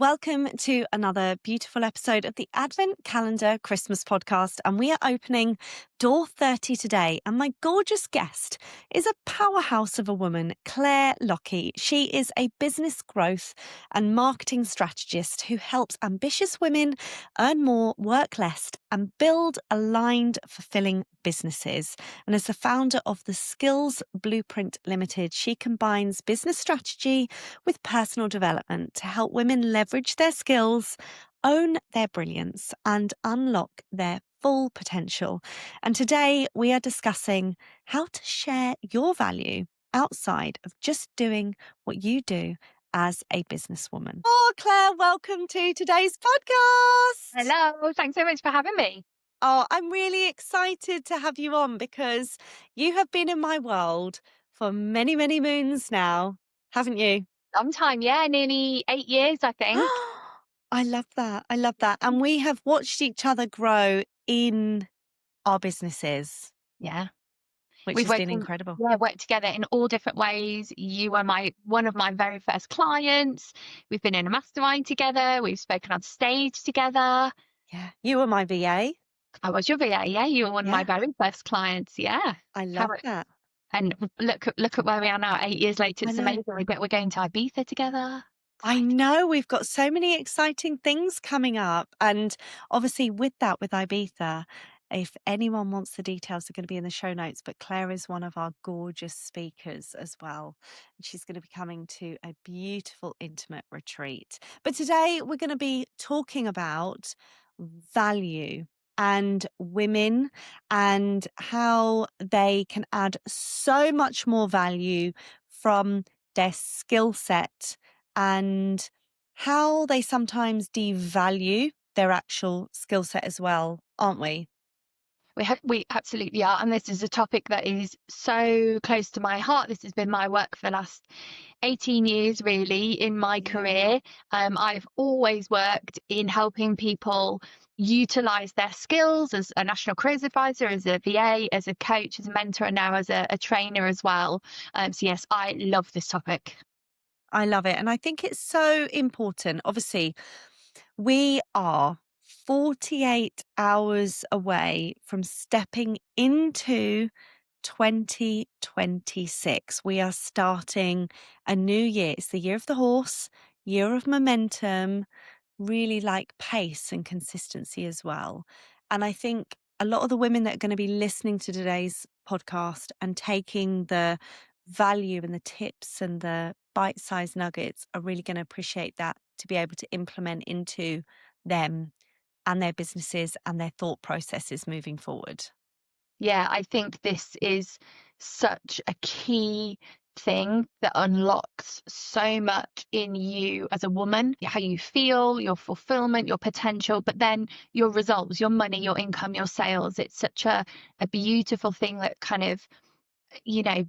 Welcome to another beautiful episode of the Advent Calendar Christmas podcast. And we are opening door 30 today. And my gorgeous guest is a powerhouse of a woman, Claire Lockey. She is a business growth and marketing strategist who helps ambitious women earn more, work less, and build aligned, fulfilling businesses. And as the founder of the Skills Blueprint Limited, she combines business strategy with personal development to help women leverage their skills, own their brilliance, and unlock their full potential. And today we are discussing how to share your value outside of just doing what you do as a businesswoman. Oh, Claire, welcome to today's podcast. Hello, thanks so much for having me. Oh, I'm really excited to have you on because you have been in my world for many, many moons now, haven't you? Long time, yeah, nearly 8 years, I think. I love that. I love that. And we have watched each other grow in our businesses, Yeah, which we've has worked been in, incredible. yeah, worked together in all different ways. You were one of my very first clients. We've been in a mastermind together. We've spoken on stage together. Yeah. You were my VA. I was your VA, yeah. You were one of my Yeah. very first clients, yeah. I How love that. and look at where we are now, 8 years later. I It's know. amazing. We're going to Ibiza together. I know we've got so many exciting things coming up. And obviously, with that, with Ibiza, if anyone wants the details, they're going to be in the show notes. But Claire is one of our gorgeous speakers as well. And she's going to be coming to a beautiful, intimate retreat. But today, we're going to be talking about value and women and how they can add so much more value from their skill set and how they sometimes devalue their actual skill set as well, aren't we? We absolutely are, and this is a topic that is so close to my heart. This has been my work for the last 18 years, really, in my career. I've always worked in helping people utilize their skills as a national careers advisor, as a VA, as a coach, as a mentor, and now as a trainer as well. So yes, I love this topic. I love it. And I think it's so important. Obviously, we are 48 hours away from stepping into 2026. We are starting a new year. It's the year of the horse, year of momentum, really like pace and consistency as well. And I think a lot of the women that are going to be listening to today's podcast and taking the value and the tips and the bite-sized nuggets are really going to appreciate that to be able to implement into them and their businesses and their thought processes moving forward. Yeah, I think this is such a key thing that unlocks so much in you as a woman, how you feel, your fulfillment, your potential, but then your results, your money, your income, your sales. It's such a beautiful thing that kind of,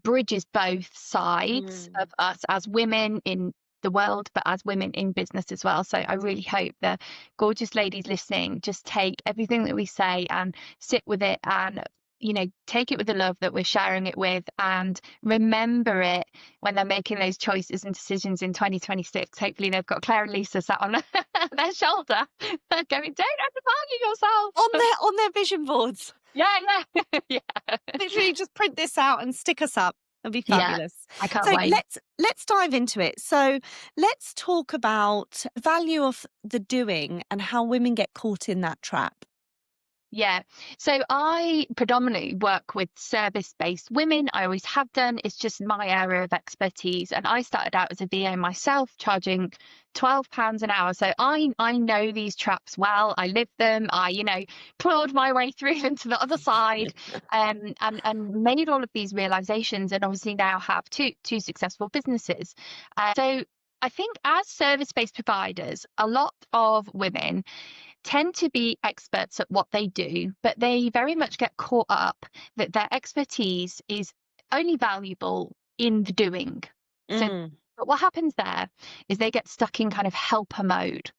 bridges both sides Mm. of us as women in the world, but as women in business as well. So I really hope the gorgeous ladies listening just take everything that we say and sit with it and take it with the love that we're sharing it with, and remember it when they're making those choices and decisions in 2026. Hopefully they've got Claire and Lisa sat on their shoulder going, don't undervalue yourself. On their vision boards. Yeah, yeah. Yeah. Literally just print this out and stick us up. It'll be Yeah, fabulous. I can't So wait. let's dive into it. So let's talk about the value of the doing and how women get caught in that trap. Yeah. So I predominantly work with service-based women. I always have done. It's just my area of expertise. And I started out as a VA myself, charging £12 an hour. So I know these traps well. I lived them. I clawed my way through them to the other side, and made all of these realizations, and obviously now have two successful businesses. So I think as service-based providers, a lot of women tend to be experts at what they do, but they very much get caught up that their expertise is only valuable in the doing. So, Mm. but what happens there is they get stuck in kind of helper mode.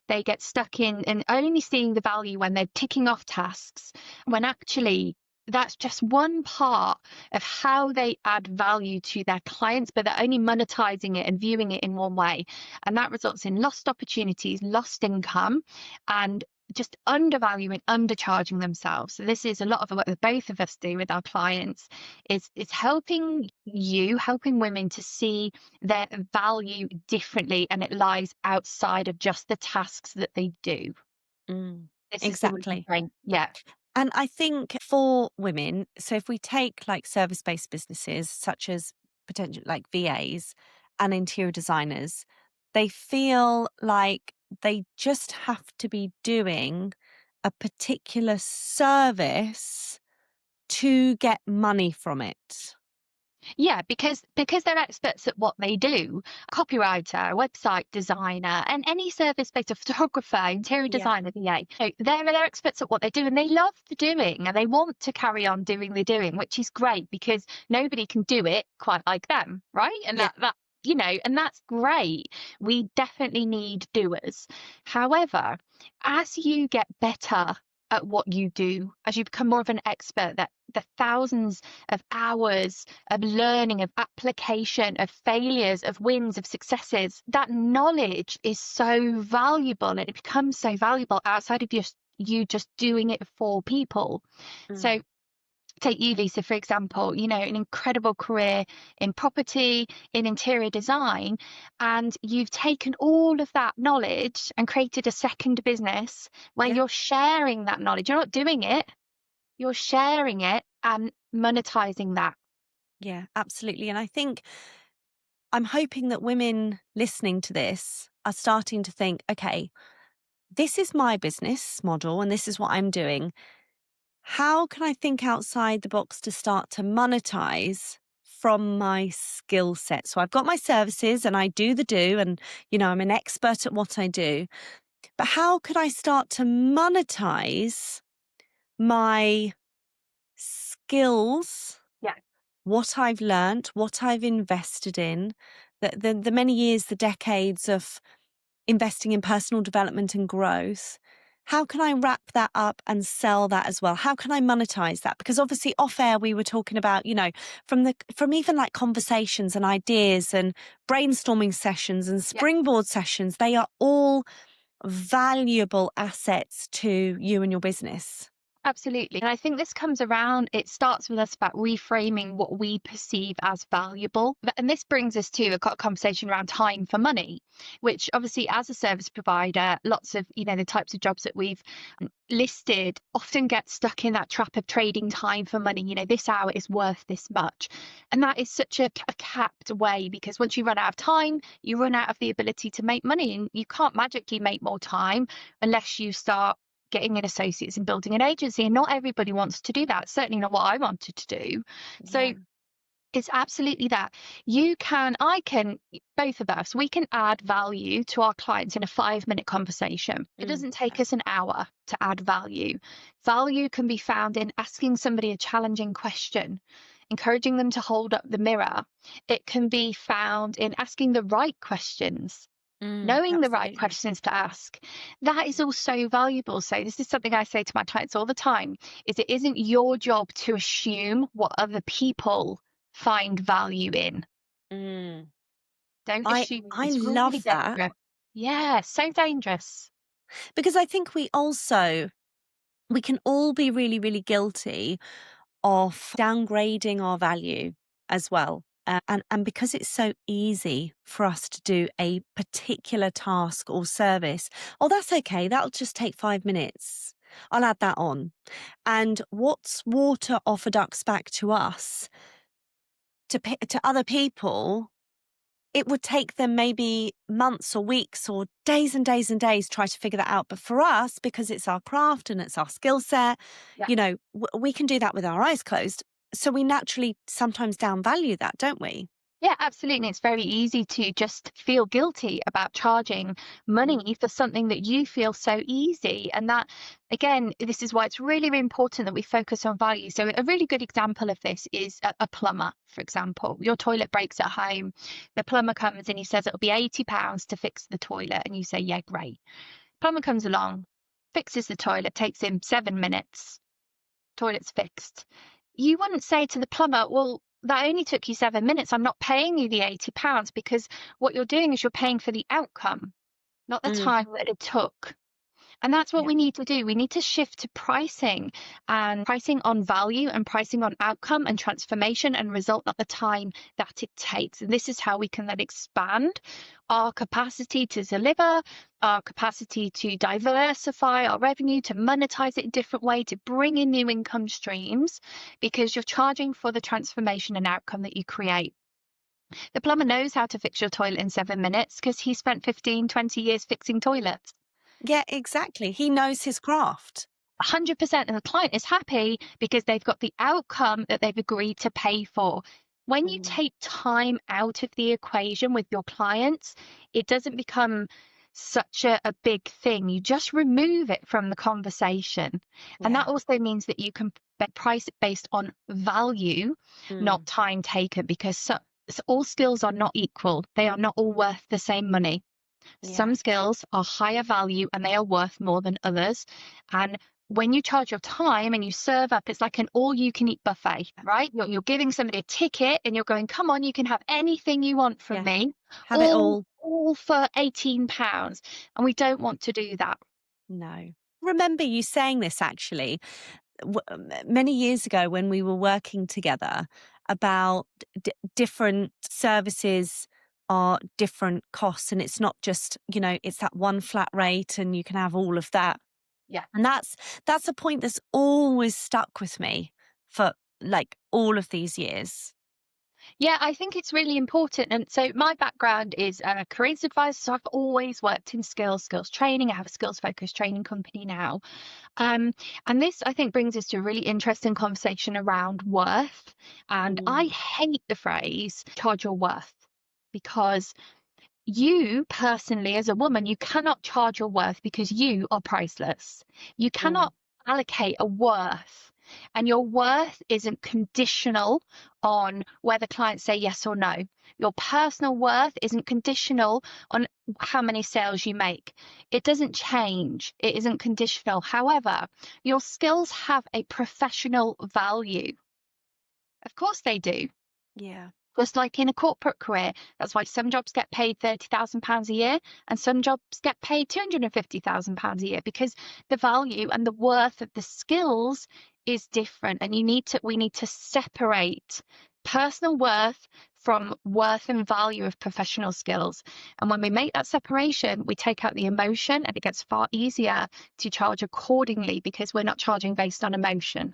They get stuck in and only seeing the value when they're ticking off tasks, when actually that's just one part of how they add value to their clients, but they're only monetizing it and viewing it in one way. And that results in lost opportunities, lost income, and just undervaluing, undercharging themselves. So this is a lot of what both of us do with our clients is helping women to see their value differently, and it lies outside of just the tasks that they do. Mm, This is the exactly. reframe. Yeah. And I think for women, so if we take like service based businesses such as potential like VAs and interior designers, they feel like they just have to be doing a particular service to get money from it. Yeah, because they're experts at what they do. Copywriter, website designer, and any service-based photographer, interior Yeah. designer, VA. So they're experts at what they do, and they love the doing, and they want to carry on doing the doing, which is great because nobody can do it quite like them, right? And Yeah. that and that's great. We definitely need doers. However, as you get better at what you do, as you become more of an expert, that the thousands of hours of learning, of application, of failures, of wins, of successes. That knowledge is so valuable, and it becomes so valuable outside of you just doing it for people. Mm. So take you, Lisa, for example, an incredible career in property, in interior design, and you've taken all of that knowledge and created a second business where Yeah. you're sharing that knowledge. You're not doing it, you're sharing it and monetizing that. Yeah, absolutely. And I think I'm hoping that women listening to this are starting to think, okay, this is my business model and this is what I'm doing. How can I think outside the box to start to monetize from my skill set? So I've got my services and I do the do, and, I'm an expert at what I do. But how could I start to monetize my skills, Yeah. what I've learned, what I've invested in, the many years, the decades of investing in personal development and growth? How can I wrap that up and sell that as well? How can I monetize that? Because obviously off air we were talking about, from even like conversations and ideas and brainstorming sessions and Yeah. springboard sessions, they are all valuable assets to you and your business. Absolutely. And I think this comes around, it starts with us about reframing what we perceive as valuable. And this brings us to a conversation around time for money, which obviously, as a service provider, lots of, the types of jobs that we've listed often get stuck in that trap of trading time for money. This hour is worth this much. And that is such a capped way, because once you run out of time, you run out of the ability to make money, and you can't magically make more time unless you start getting in associates and building an agency. And not everybody wants to do that. Certainly not what I wanted to do. Yeah. So it's absolutely that. I can, both of us, we can add value to our clients in a 5-minute conversation. It Mm. doesn't take us an hour to add value. Value can be found in asking somebody a challenging question, encouraging them to hold up the mirror. It can be found in asking the right questions, knowing the right Absolutely. questions to ask. That is all so valuable. So this is something I say to my clients all the time, is it isn't your job to assume what other people find value in. Mm. Don't I assume. I It's really love that, dangerous. Yeah, so dangerous. because I think we can all be really, really guilty of downgrading our value as well. And because it's so easy for us to do a particular task or service, oh, that's okay. That'll just take 5 minutes. I'll add that on. And what's water off a duck's back to us, to other people, it would take them maybe months or weeks or days and days and days try to figure that out. But for us, because it's our craft and it's our skill set, Yeah. we can do that with our eyes closed. So we naturally sometimes downvalue that, don't we? Yeah, absolutely. It's very easy to just feel guilty about charging Mm. money for something that you feel so easy. And that, again, this is why it's really, really important that we focus on value. So, a really good example of this is a plumber, for example. Your toilet breaks at home. The plumber comes and he says it'll be £80 to fix the toilet. And you say, yeah, great. Plumber comes along, fixes the toilet, takes him 7 minutes. toilet's fixed. You wouldn't say to the plumber, well, that only took you 7 minutes. I'm not paying you the £80, because what you're doing is you're paying for the outcome, not the Mm, time that it took. And that's what yeah. we need to do. We need to shift to pricing, and pricing on value and pricing on outcome and transformation and result, not the time that it takes. And this is how we can then expand our capacity to deliver, our capacity to diversify our revenue, to monetize it a different way, to bring in new income streams, because you're charging for the transformation and outcome that you create. The plumber knows how to fix your toilet in 7 minutes because he spent 15, 20 years fixing toilets. Yeah, exactly. He knows his craft. 100%, and the client is happy because they've got the outcome that they've agreed to pay for. When you Mm, take time out of the equation with your clients, it doesn't become such a big thing. You just remove it from the conversation. And yeah. that also means that you can price it based on value, Mm, not time taken, because so all skills are not equal. They are not all worth the same money. yeah. Some skills are higher value and they are worth more than others. And when you charge your time and you serve up, it's like an all you can eat buffet, right? You're giving somebody a ticket and you're going, come on, you can have anything you want from Yeah. me, Have it all. all for £18. And we don't want to do that. No. Remember you saying this actually many years ago when we were working together about different services are different costs, and it's not just, it's that one flat rate and you can have all of that. Yeah. And that's a point that's always stuck with me for like all of these years. Yeah, I think it's really important. And so my background is a careers advisor. So I've always worked in skills training. I have a skills focused training company now. Um, and this, I think, brings us to a really interesting conversation around worth. And I Mm, hate the phrase charge your worth, because you personally, as a woman, you cannot charge your worth because you are priceless. You mm, cannot allocate a worth, and your worth isn't conditional on whether clients say yes or no. Your personal worth isn't conditional on how many sales you make. It doesn't change. It isn't conditional. However, your skills have a professional value. Of course they do. yeah. Just like in a corporate career, that's why some jobs get paid £30,000 a year and some jobs get paid £250,000 a year, because the value and the worth of the skills is different. And we need to separate personal worth from worth and value of professional skills. And when we make that separation, we take out the emotion, and it gets far easier to charge accordingly because we're not charging based on emotion.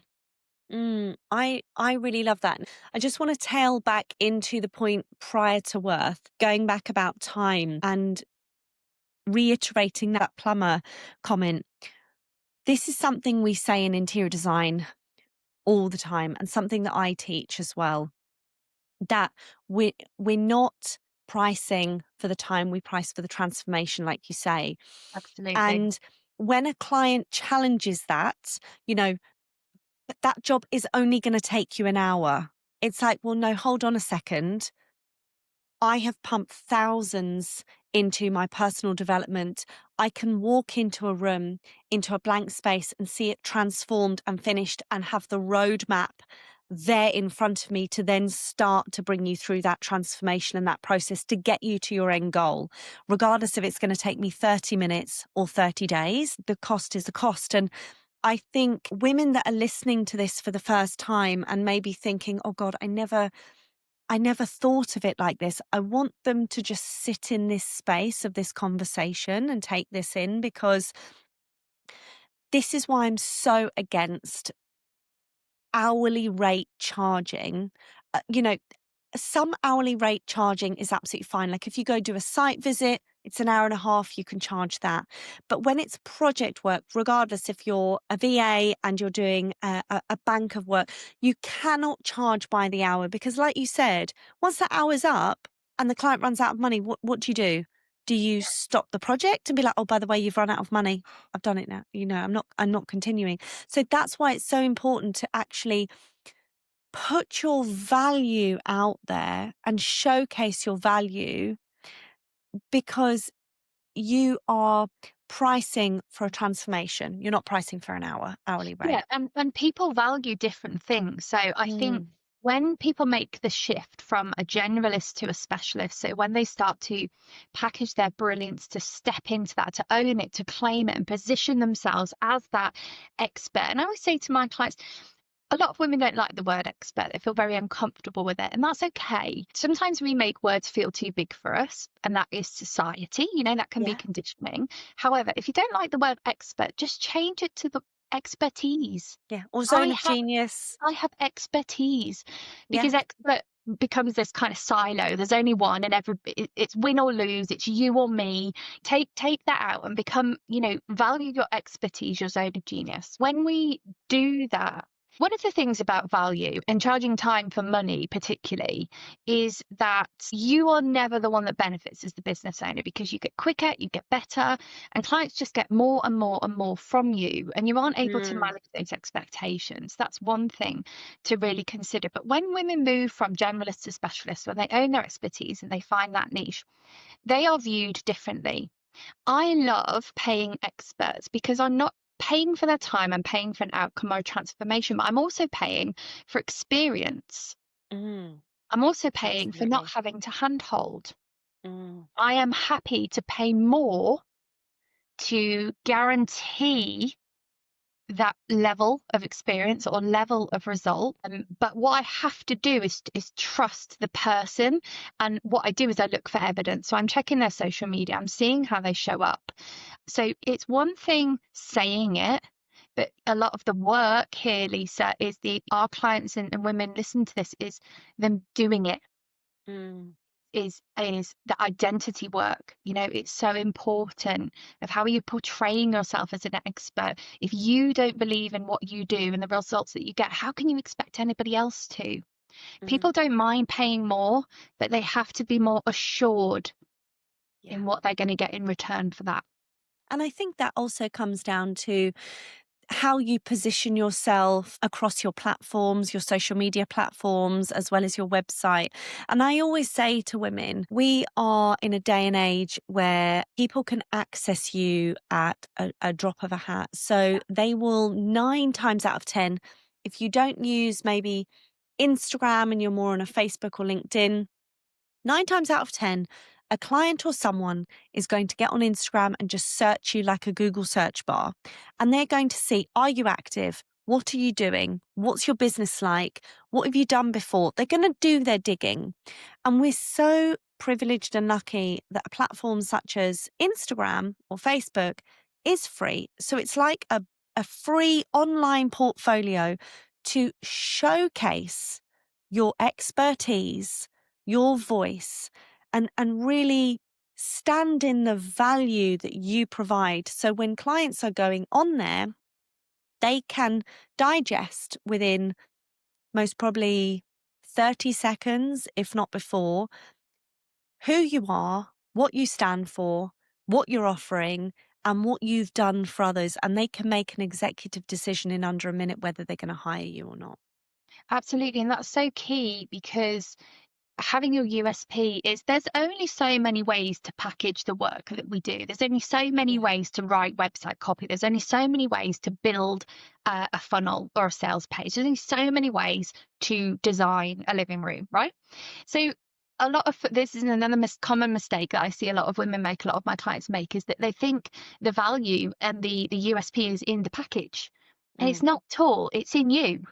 I really love that. I just want to tail back into the point prior to worth, going back about time and reiterating that plumber comment. This is something we say in interior design all the time, and something that I teach as well. That we're not pricing for the time, we price for the transformation, like you say. Absolutely. And when a client challenges that, you know, that job is only going to take you an hour. It's like, well, no, hold on a second. I have pumped thousands into my personal development. I can walk into a room, into a blank space, and see it transformed and finished, and have the roadmap there in front of me to then start to bring you through that transformation and that process to get you to your end goal. Regardless if it's going to take me 30 minutes or 30 days, the cost is the cost. And I think women that are listening to this for the first time and maybe thinking, oh God, I never thought of it like this. I want them to just sit in this space of this conversation and take this in, because this is why I'm so against hourly rate charging. Some hourly rate charging is absolutely fine. Like if you go do a site visit, it's an hour and a half, you can charge that. But when it's project work, regardless if you're a VA and you're doing a bank of work, you cannot charge by the hour, because like you said, once that hour's up and the client runs out of money, what do you do? Do you stop the project and be like, oh, by the way, you've run out of money. I've done it now. I'm not continuing. So that's why it's so important to actually put your value out there and showcase your value, because you are pricing for a transformation. You're not pricing for an hourly Yeah, rate. and people value different things. So I think Mm, when people make the shift from a generalist to a specialist, so when they start to package their brilliance, to step into that, to own it, to claim it, and position themselves as that expert. And I always say to my clients, a lot of women don't like the word expert. They feel very uncomfortable with it, and that's okay. Sometimes we make words feel too big for us, and that is society. That can be yeah. conditioning. However, if you don't like the word expert, just change it to the expertise. Yeah. Or I zone of have genius. I have expertise, Yeah. because expert becomes this kind of silo. There's only one, and it's win or lose. It's you or me. Take that out and become, value your expertise, your zone of genius. When we do that, one of the things about value and charging time for money, particularly, is that you are never the one that benefits as the business owner, because you get quicker, you get better, and clients just get more and more and more from you, and you aren't able to Mm, manage those expectations. That's one thing to really consider. But when women move from generalists to specialists, when they own their expertise and they find that niche, they are viewed differently. I love paying experts because I'm not paying for their time, I'm paying for an outcome or a transformation, but I'm also paying for experience. mm, I'm also paying for not absolutely. having to handhold. Mm, I am happy to pay more to guarantee that level of experience or level of result. But what I have to do is trust the person. And what I do is I look for evidence. So I'm checking their social media, I'm seeing how they show up. So it's one thing saying it, but a lot of the work here, Lisa, is our clients and women listen to this, is them doing it, mm, is the identity work. It's so important of how are you portraying yourself as an expert. If you don't believe in what you do and the results that you get, how can you expect anybody else to? mm, People don't mind paying more, but they have to be more assured yeah. in what they're going to get in return for that. And I think that also comes down to how you position yourself across your platforms, your social media platforms, as well as your website. And I always say to women, we are in a day and age where people can access you at a drop of a hat. So they will 9 times out of 10, if you don't use maybe Instagram and you're more on a Facebook or LinkedIn, 9 times out of 10, a client or someone is going to get on Instagram and just search you like a Google search bar. And they're going to see, are you active? What are you doing? What's your business like? What have you done before? They're going to do their digging. And we're so privileged and lucky that a platform such as Instagram or Facebook is free. So it's like a free online portfolio to showcase your expertise, your voice, and really stand in the value that you provide. So when clients are going on there, they can digest within most probably 30 seconds, if not before, who you are, what you stand for, what you're offering, and what you've done for others. And they can make an executive decision in under a minute whether they're going to hire you or not. Absolutely. And that's so key, because having your USP is, there's only so many ways to package the work that we do. There's only so many Yeah. ways to write website copy. There's only so many ways to build a funnel or a sales page. There's only so many ways to design a living room, right? So a lot of this is another common mistake that I see a lot of women make, a lot of my clients make, is that they think the value and the USP is in the package. And it's Mm. not at all. It's in you.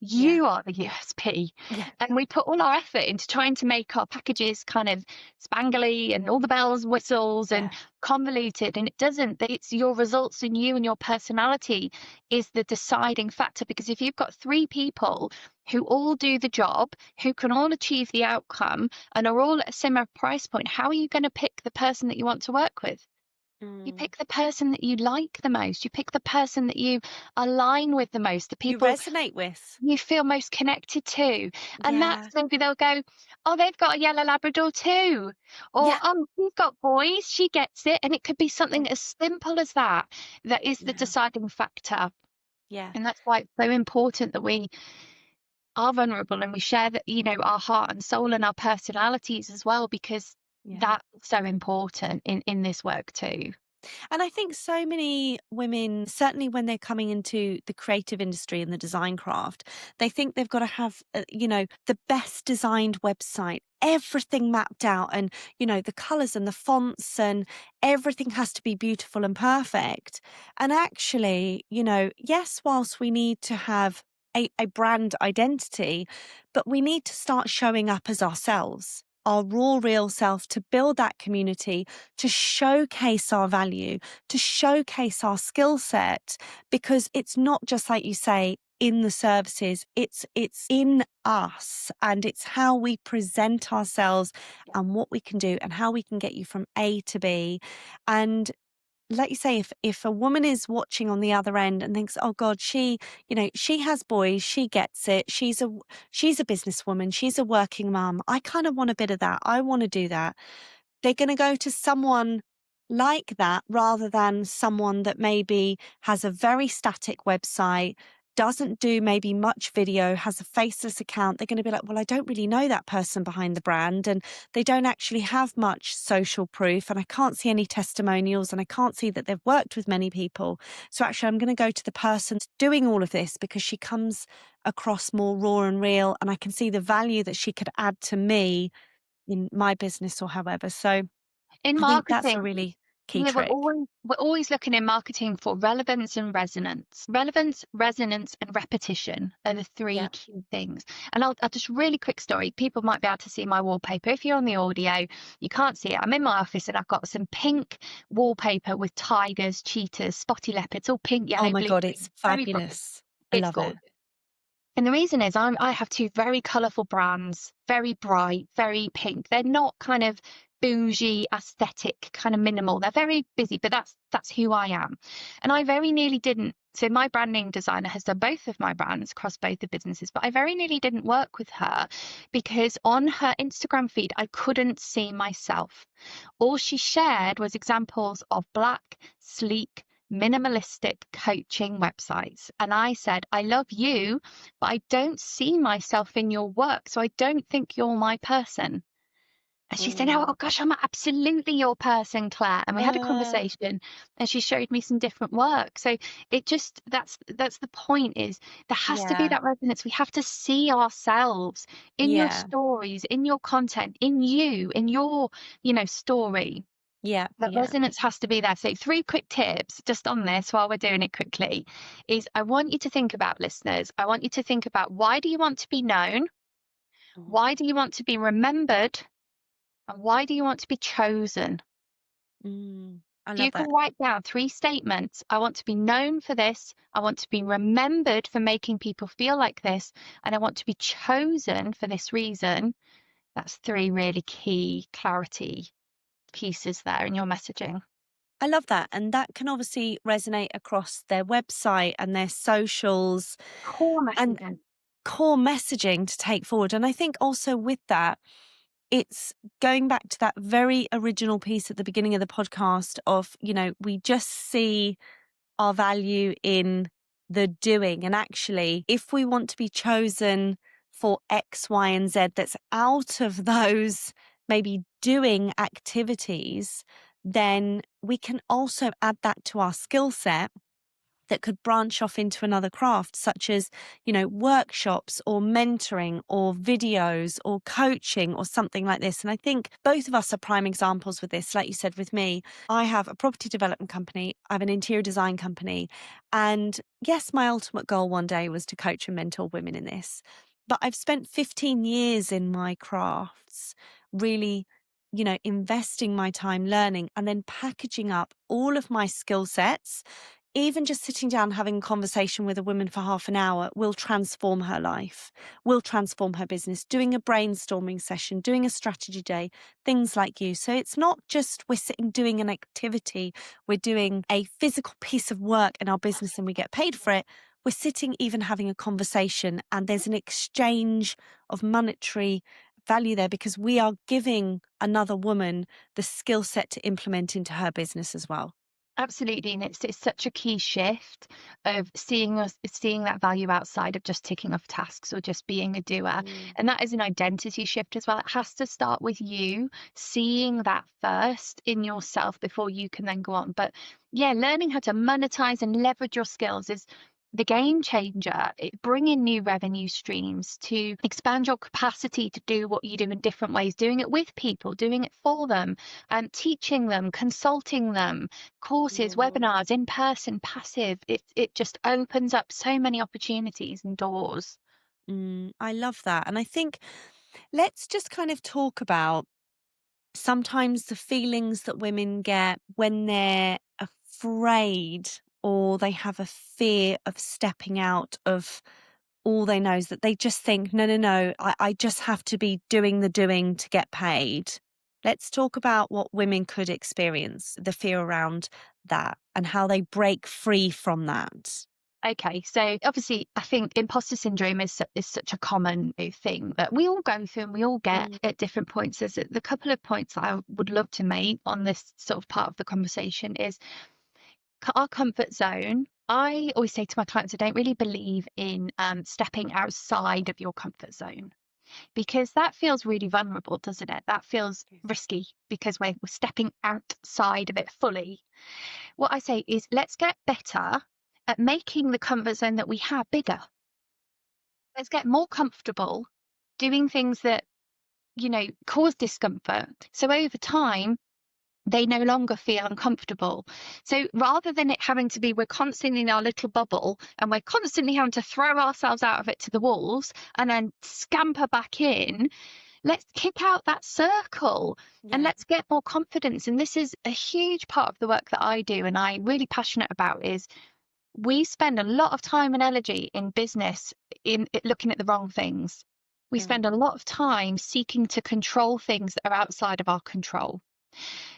Yeah. You are the USP. Yeah. And we put all our effort into trying to make our packages kind of spangly and all the bells, whistles, and Yeah. convoluted. And it doesn't. It's your results in you and your personality is the deciding factor. Because if you've got three people who all do the job, who can all achieve the outcome, and are all at a similar price point, how are you going to pick the person that you want to work with? You Mm. pick the person that you like the most. You pick the person that you align with the most, the You people resonate with. you feel most connected to. And that's Yeah. maybe they'll go, oh, they've got a yellow Labrador too. Or, Yeah. oh, we've got boys, she gets it. And it could be Mm. something as simple as that, that is the Yeah. deciding factor. Yeah. And that's why it's so important that we are vulnerable and we share that, our heart and soul and our personalities as well, because Yeah. that's so important in this work too. And I think so many women, certainly when they're coming into the creative industry and the design craft, they think they've got to have, the best designed website, everything mapped out, and, the colors and the fonts and everything has to be beautiful and perfect. And actually, yes, whilst we need to have a brand identity, but we need to start showing up as ourselves. Our raw, real self, to build that community, to showcase our value, to showcase our skill set, because it's not just like you say in the services, it's in us, and it's how we present ourselves and what we can do and how we can get you from A to B. And like you say, if a woman is watching on the other end and thinks, oh God, she has boys, she gets it, she's a businesswoman, she's a working mum, I kind of want a bit of that, I want to do that, they're going to go to someone like that rather than someone that maybe has a very static website, doesn't do maybe much video, has a faceless account. They're going to be like, well, I don't really know that person behind the brand, and they don't actually have much social proof, and I can't see any testimonials, and I can't see that they've worked with many people. So actually, I'm going to go to the person doing all of this because she comes across more raw and real, and I can see the value that she could add to me in my business or however. So In I think that's a marketing, really key yeah, trick. we're always looking in marketing for relevance and resonance. Relevance, resonance, and repetition are the three Yeah. key things. And I'll just really quick story. People might be able to see my wallpaper. If you're on the audio, you can't see it. I'm in my office and I've got some pink wallpaper with tigers, cheetahs, spotty leopards, all pink, Oh yellow, my blue, God, green. it's Very bright. fabulous. I It's love it. gorgeous. And the reason is I have two very colourful brands, very bright, very pink. They're not kind of bougie, aesthetic, kind of minimal. They're very busy, but that's who I am. And I very nearly didn't. So my branding designer has done both of my brands across both the businesses, but I very nearly didn't work with her because on her Instagram feed, I couldn't see myself. All she shared was examples of black, sleek, minimalistic coaching websites. And I said, I love you, but I don't see myself in your work. So I don't think you're my person. And she said, oh Mm. gosh, I'm absolutely your person, Claire. And we had a Uh, conversation and she showed me some different work. So it just, that's the point is there has to be yeah. that resonance. We have to see ourselves in your Yeah. stories, in your content, in you, in your, story. Yeah. That Yeah. resonance has to be there. So, three quick tips just on this while we're doing it quickly is I want you to think about listeners. I want you to think about why do you want to be known? Mm. Why do you want to be remembered? And why do you want to be chosen? I If love you that. can write down three statements, I want to be known for this, I want to be remembered for making people feel like this, and I want to be chosen for this reason. That's three really key clarity pieces there in your messaging. I love that. And that can obviously resonate across their website and their socials Core and messaging. core messaging to take forward. And I think also with that, it's going back to that very original piece at the beginning of the podcast of, we just see our value in the doing. And actually, if we want to be chosen for X, Y, and Z that's out of those maybe doing activities, then we can also add that to our skill set that could branch off into another craft, such as, workshops or mentoring or videos or coaching or something like this. And I think both of us are prime examples with this. Like you said, with me, I have a property development company, I have an interior design company. And yes, my ultimate goal one day was to coach and mentor women in this. But I've spent 15 years in my crafts, really, investing my time learning and then packaging up all of my skill sets. Even just sitting down having a conversation with a woman for half an hour will transform her life, will transform her business. Doing a brainstorming session, doing a strategy day, things like you. So it's not just we're sitting doing an activity, we're doing a physical piece of work in our business and we get paid for it. We're sitting even having a conversation and there's an exchange of monetary value there because we are giving another woman the skill set to implement into her business as well. Absolutely, and it's such a key shift of seeing that value outside of just ticking off tasks or just being a doer. Mm. And that is an identity shift as well. It has to start with you seeing that first in yourself before you can then go on. But yeah, learning how to monetize and leverage your skills is the game changer. Bring in new revenue streams to expand your capacity to do what you do in different ways, doing it with people, doing it for them, teaching them, consulting them, courses, Mm. webinars, in person, passive. It just opens up so many opportunities and doors. I love that. And I think let's just kind of talk about sometimes the feelings that women get when they're afraid or they have a fear of stepping out of all they know is that they just think, no, no, no, I just have to be doing the doing to get paid. Let's talk about what women could experience, the fear around that and how they break free from that. Okay, so obviously, I think imposter syndrome is such a common thing that we all go through and we all get Mm. at different points. There's the couple of points that I would love to make on this sort of part of the conversation is our comfort zone. I always say to my clients, I don't really believe in stepping outside of your comfort zone because that feels really vulnerable, doesn't it? That feels risky because we're stepping outside of it fully. What I say is let's get better at making the comfort zone that we have bigger. Let's get more comfortable doing things that, cause discomfort. So over time, they no longer feel uncomfortable. So rather than it having to be we're constantly in our little bubble and we're constantly having to throw ourselves out of it to the walls and then scamper back in, let's kick out that circle and Yeah. let's get more confidence. And this is a huge part of the work that I do and I'm really passionate about is we spend a lot of time and energy in business in looking at the wrong things. We spend Mm. a lot of time seeking to control things that are outside of our control,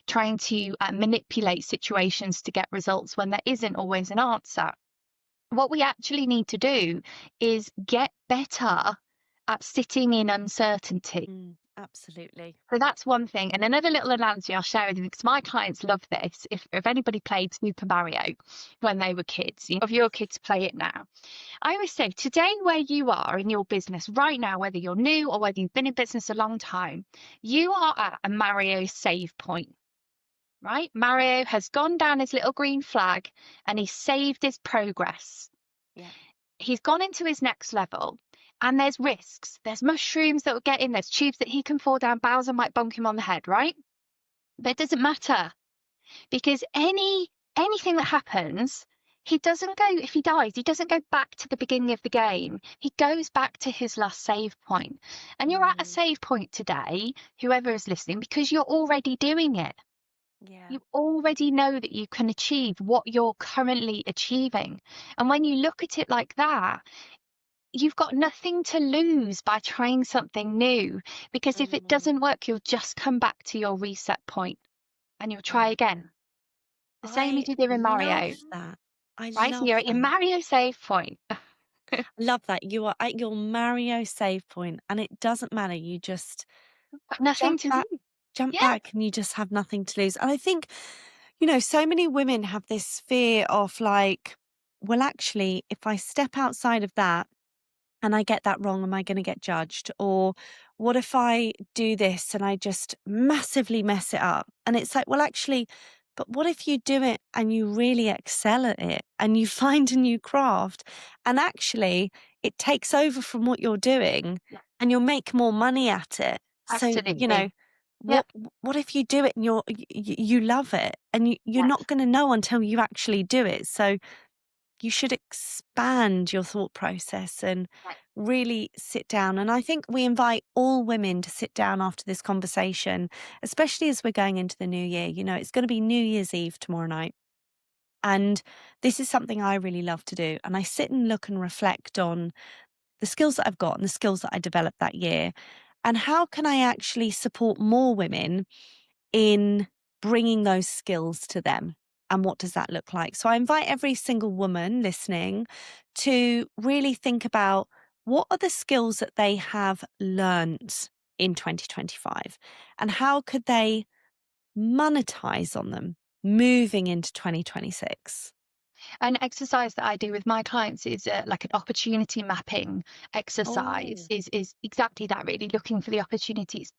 trying to manipulate situations to get results when there isn't always an answer. What we actually need to do is get better at sitting in uncertainty. Absolutely. So that's one thing. And another little analogy I'll share with you because my clients love this. If anybody played Super Mario when they were kids, if your kids play it now, I always say today where you are in your business right now, whether you're new or whether you've been in business a long time, you are at a Mario save point. Right? Mario has gone down his little green flag and he's saved his progress. Yeah. He's gone into his next level and there's risks. There's mushrooms that will get in. There's tubes that he can fall down. Bowser might bonk him on the head, right? But it doesn't matter because anything that happens, he doesn't go, if he dies, he doesn't go back to the beginning of the game. He goes back to his last save point. And you're at a Mm. save point today, whoever is listening, because you're already doing it. Yeah. You already know that you can achieve what you're currently achieving. And when you look at it like that, you've got nothing to lose by trying something new. Because if it Mm. doesn't work, you'll just come back to your reset point and you'll try Yeah. again. The same I as you do in love Mario, that. I right? So love you're at your that. Mario save point. Love that. You are at your Mario save point and it doesn't matter. You just Nothing jump to back, lose. jump Yeah, back and you just have nothing to lose. And I think, so many women have this fear of like, well, actually, if I step outside of that, and I get that wrong, am I going to get judged? Or what if I do this and I just massively mess it up? And it's like, well, actually, but what if you do it and you really excel at it and you find a new craft and actually it takes over from what you're doing yeah, and you'll make more money at it? So, absolutely. Yeah, what what if you do it and you love it and you're yeah, not going to know until you actually do it. So you should expand your thought process and yeah. really sit down. And I think we invite all women to sit down after this conversation, especially as we're going into the new year. It's going to be New Year's Eve tomorrow night. And this is something I really love to do. And I sit and look and reflect on the skills that I've got and the skills that I developed that year. And how can I actually support more women in bringing those skills to them? And what does that look like? So I invite every single woman listening to really think about what are the skills that they have learned in 2025 and how could they monetize on them? moving into 2026? An exercise that I do with my clients is like an opportunity mapping exercise. Oh. Is exactly that, really looking for the opportunities.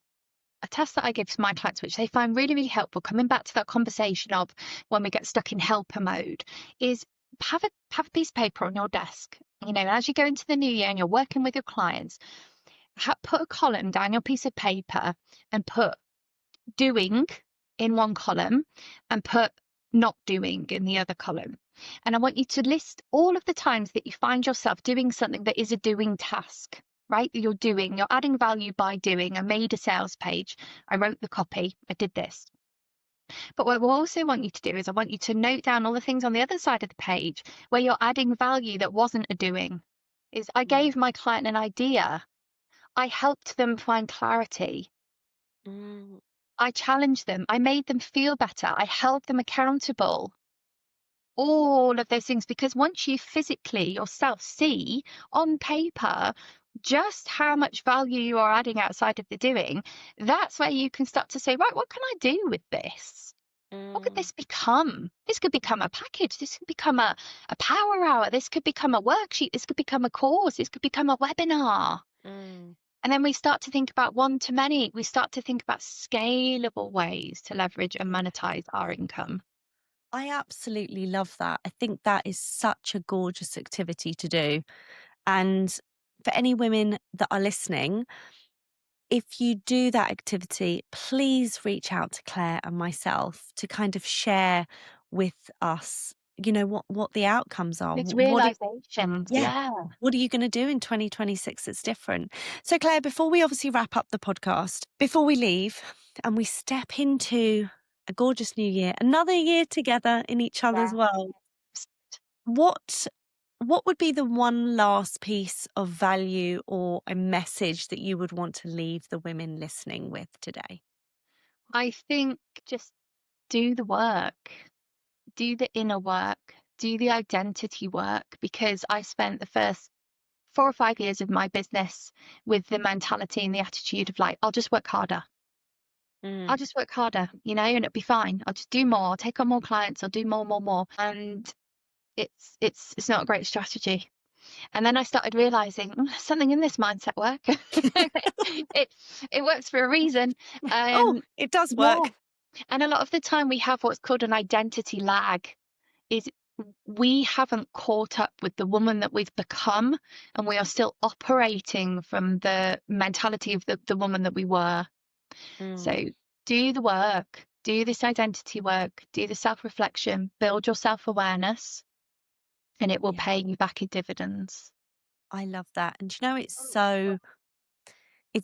A test that I give to my clients, which they find really, really helpful, coming back to that conversation of when we get stuck in helper mode, is have a piece of paper on your desk. And as you go into the new year and you're working with your clients, put a column down your piece of paper and put doing in one column and put not doing in the other column. And I want you to list all of the times that you find yourself doing something that is a doing task, right? That you're adding value by doing. I made a sales page. I wrote the copy. I did this. But what I also want you to do is I want you to note down all the things on the other side of the page where you're adding value that wasn't a doing. Is I Mm. gave my client an idea. I helped them find clarity. Mm. I challenged them. I made them feel better. I held them accountable. All of those things, because once you physically yourself see on paper just how much value you are adding outside of the doing, that's where you can start to say, right, what can I do with this? What could Mm. this become? This could become a package. This could become a power hour. This could become a worksheet. This could become a course. This could become a webinar. Mm. And then we start to think about one to many. We start to think about scalable ways to leverage and monetize our income. I absolutely love that. I think that is such a gorgeous activity to do. And for any women that are listening, if you do that activity, please reach out to Claire and myself to kind of share with us, what the outcomes are. It's realizations. Yeah. Yeah. What are you going to do in 2026 that's different? So, Claire, before we obviously wrap up the podcast, before we leave and we step into a gorgeous new year, another year together in each other's Yeah. world, what what would be the one last piece of value or a message that you would want to leave the women listening with today? I think just do the work, do the inner work, do the identity work, because I spent the first 4 or 5 years of my business with the mentality and the attitude of like, I'll just work harder. Mm. I'll just work harder, and it'll be fine. I'll just do more, I'll take on more clients, I'll do more, more, more. And it's not a great strategy. And then I started realizing there's something in this mindset work. it it works for a reason. Oh, Um, it does yeah. work. And a lot of the time we have what's called an identity lag. Is we haven't caught up with the woman that we've become, and we are still operating from the mentality of the woman that we were. Mm. So do the work, do this identity work, do the self-reflection, build your self-awareness, and it will Yeah, pay you back in dividends. I love that. And it's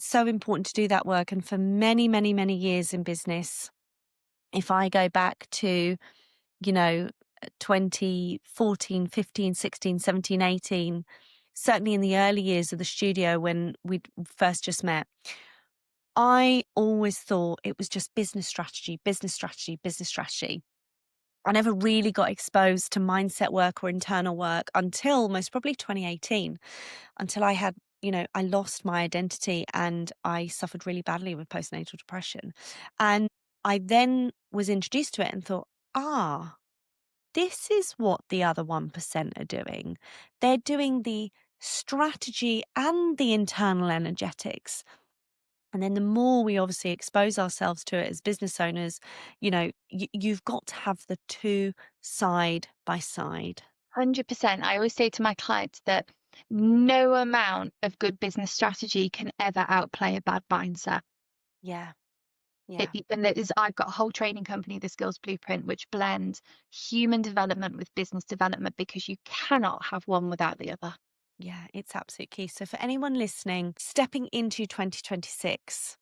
so important to do that work. And for many, many, many years in business, if I go back to, you know, 2014, 15, 16, 17, 18, certainly in the early years of the studio when we first just met, I always thought it was just business strategy, business strategy, business strategy. I never really got exposed to mindset work or internal work until most probably 2018, until I lost my identity and I suffered really badly with postnatal depression. And I then was introduced to it and thought, this is what the other 1% are doing. They're doing the strategy and the internal energetics. And then the more we obviously expose ourselves to it as business owners, you've got to have the two side by side. 100%. I always say to my clients that no amount of good business strategy can ever outplay a bad mindset. Yeah. Yeah. And I've got a whole training company, the Skills Blueprint, which blends human development with business development, because you cannot have one without the other. Yeah. It's absolute key. So for anyone listening, stepping into 2026,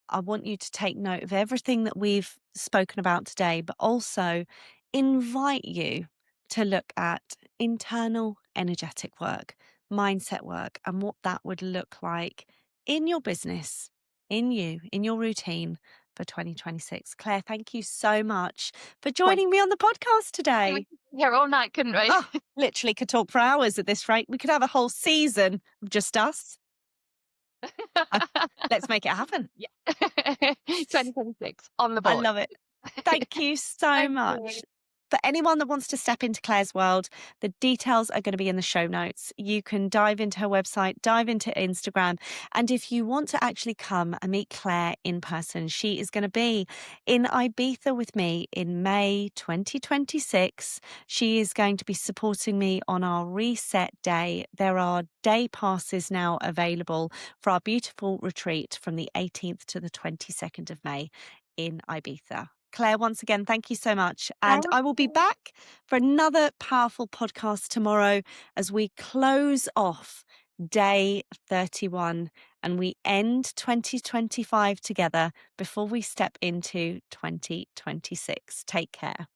I want you to take note of everything that we've spoken about today, but also invite you to look at internal energetic work, mindset work, and what that would look like in your business, in your routine for 2026. Claire, thank you so much for Well, joining me on the podcast we today. could be here all night, couldn't we? Oh, literally could talk for hours at this rate. We could have a whole season of just us. Let's make it happen. Yeah. 2026 on the I board. love it. Thank you so Thank you. much. For anyone that wants to step into Claire's world, the details are going to be in the show notes. You can dive into her website, dive into Instagram. And if you want to actually come and meet Claire in person, she is going to be in Ibiza with me in May 2026. She is going to be supporting me on our reset day. There are day passes now available for our beautiful retreat from the 18th to the 22nd of May in Ibiza. Claire, once again, thank you so much. And Thank I will be you. back for another powerful podcast tomorrow as we close off day 31 and we end 2025 together before we step into 2026. Take care.